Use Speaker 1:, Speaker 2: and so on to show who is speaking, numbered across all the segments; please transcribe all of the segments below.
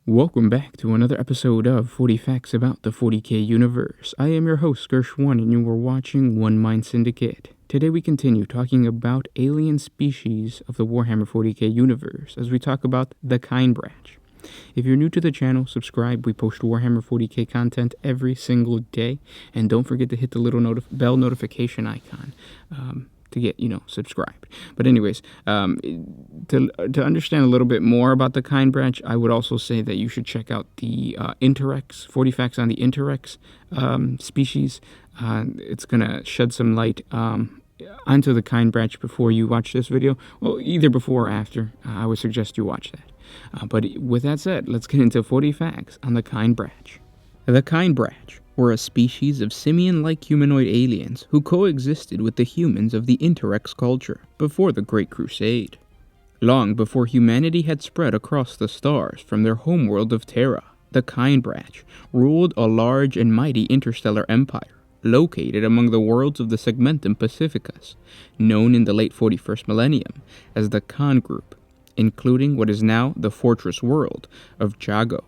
Speaker 1: Welcome back to another episode of 40 Facts About the 40K Universe. I am your host, Gersh1, and you are watching One Mind Syndicate. Today we continue talking about alien species of the Warhammer 40K Universe as we talk about the Kinebrach. If you're new to the channel, subscribe. We post Warhammer 40K content every single day. And don't forget to hit the little bell notification icon to get, subscribed. But anyways, to understand a little bit more about the Kinebrach, I would also say that you should check out the Interrex, 40 Facts on the Interrex species. It's going to shed some light onto the Kinebrach before you watch this video. Well, either before or after. I would suggest you watch that. But with that said, let's get into 40 Facts on the Kinebrach. The Kinebrach were a species of simian-like humanoid aliens who coexisted with the humans of the Interrex culture before the Great Crusade. Long before humanity had spread across the stars from their homeworld of Terra, the Kinebrach ruled a large and mighty interstellar empire located among the worlds of the Segmentum Pacificus, known in the late 41st millennium as the Khan Group, including what is now the fortress world of Jago.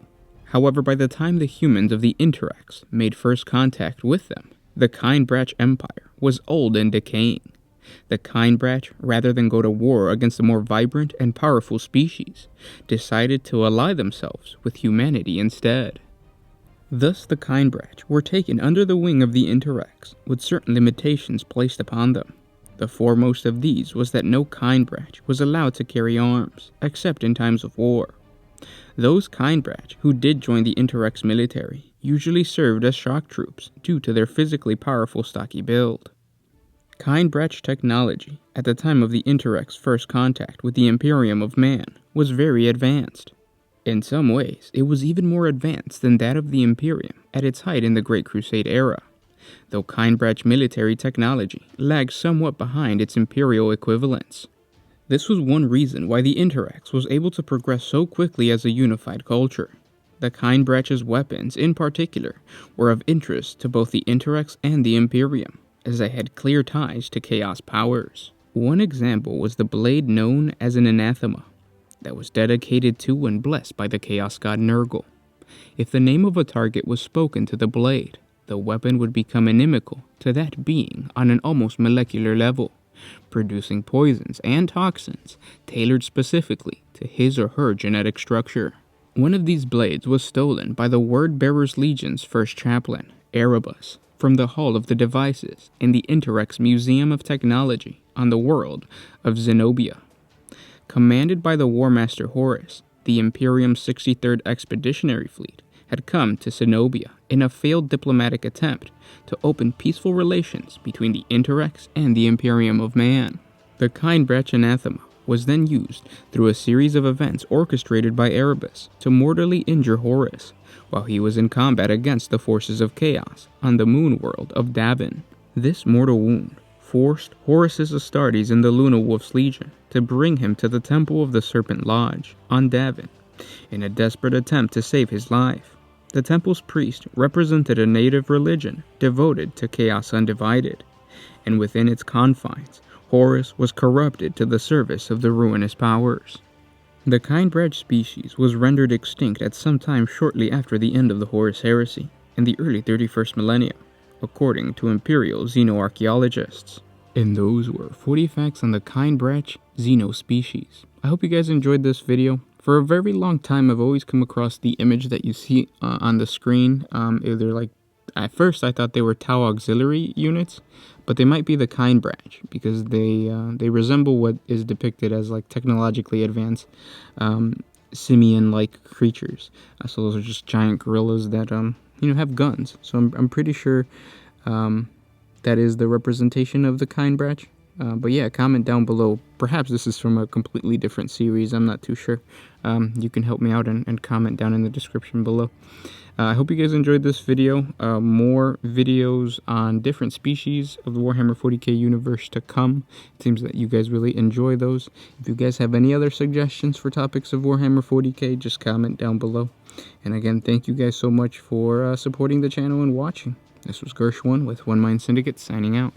Speaker 1: However, by the time the humans of the Interrex made first contact with them, the Kinebrach Empire was old and decaying. The Kinebrach, rather than go to war against a more vibrant and powerful species, decided to ally themselves with humanity instead. Thus the Kinebrach were taken under the wing of the Interrex, with certain limitations placed upon them. The foremost of these was that no Kinebrach was allowed to carry arms, except in times of war. Those Kinebrach who did join the Interrex military usually served as shock troops due to their physically powerful stocky build. Kinebrach technology at the time of the Interrex first contact with the Imperium of Man was very advanced. In some ways, it was even more advanced than that of the Imperium at its height in the Great Crusade era, though Kinebrach military technology lagged somewhat behind its Imperial equivalents. This was one reason why the Interrex was able to progress so quickly as a unified culture. The Kinebrach's weapons, in particular, were of interest to both the Interrex and the Imperium, as they had clear ties to Chaos powers. One example was the blade known as an anathema, that was dedicated to and blessed by the Chaos god Nurgle. If the name of a target was spoken to the blade, the weapon would become inimical to that being on an almost molecular level, producing poisons and toxins tailored specifically to his or her genetic structure. One of these blades was stolen by the Word-Bearers Legion's first chaplain, Erebus, from the Hall of the Devices in the Interrex Museum of Technology on the world of Zenobia. Commanded by the War Master Horus, the Imperium's 63rd Expeditionary Fleet had come to Zenobia in a failed diplomatic attempt to open peaceful relations between the Interrex and the Imperium of Man. The Kinebrach anathema was then used through a series of events orchestrated by Erebus to mortally injure Horus while he was in combat against the forces of Chaos on the moon world of Davin. This mortal wound forced Horus's Astartes in the Luna Wolf's Legion to bring him to the Temple of the Serpent Lodge on Davin in a desperate attempt to save his life. The temple's priest represented a native religion devoted to Chaos Undivided, and within its confines, Horus was corrupted to the service of the ruinous powers. The Kinebrach species was rendered extinct at some time shortly after the end of the Horus heresy, in the early 31st millennium, according to Imperial xenoarchaeologists. And those were 40 facts on the Kinebrach xenospecies. I hope you guys enjoyed this video. For a very long time, I've always come across the image that you see on the screen. At first I thought they were Tau auxiliary units, but they might be the Kinebrach because they resemble what is depicted as like technologically advanced simian-like creatures. So those are just giant gorillas that have guns. So I'm pretty sure that is the representation of the Kinebrach. But yeah, comment down below. Perhaps this is from a completely different series. I'm not too sure. You can help me out and comment down in the description below. I hope you guys enjoyed this video. More videos on different species of the Warhammer 40K universe to come. It seems that you guys really enjoy those. If you guys have any other suggestions for topics of Warhammer 40K, just comment down below. And again, thank you guys so much for supporting the channel and watching. This was Gersh1 with One Mind Syndicate signing out.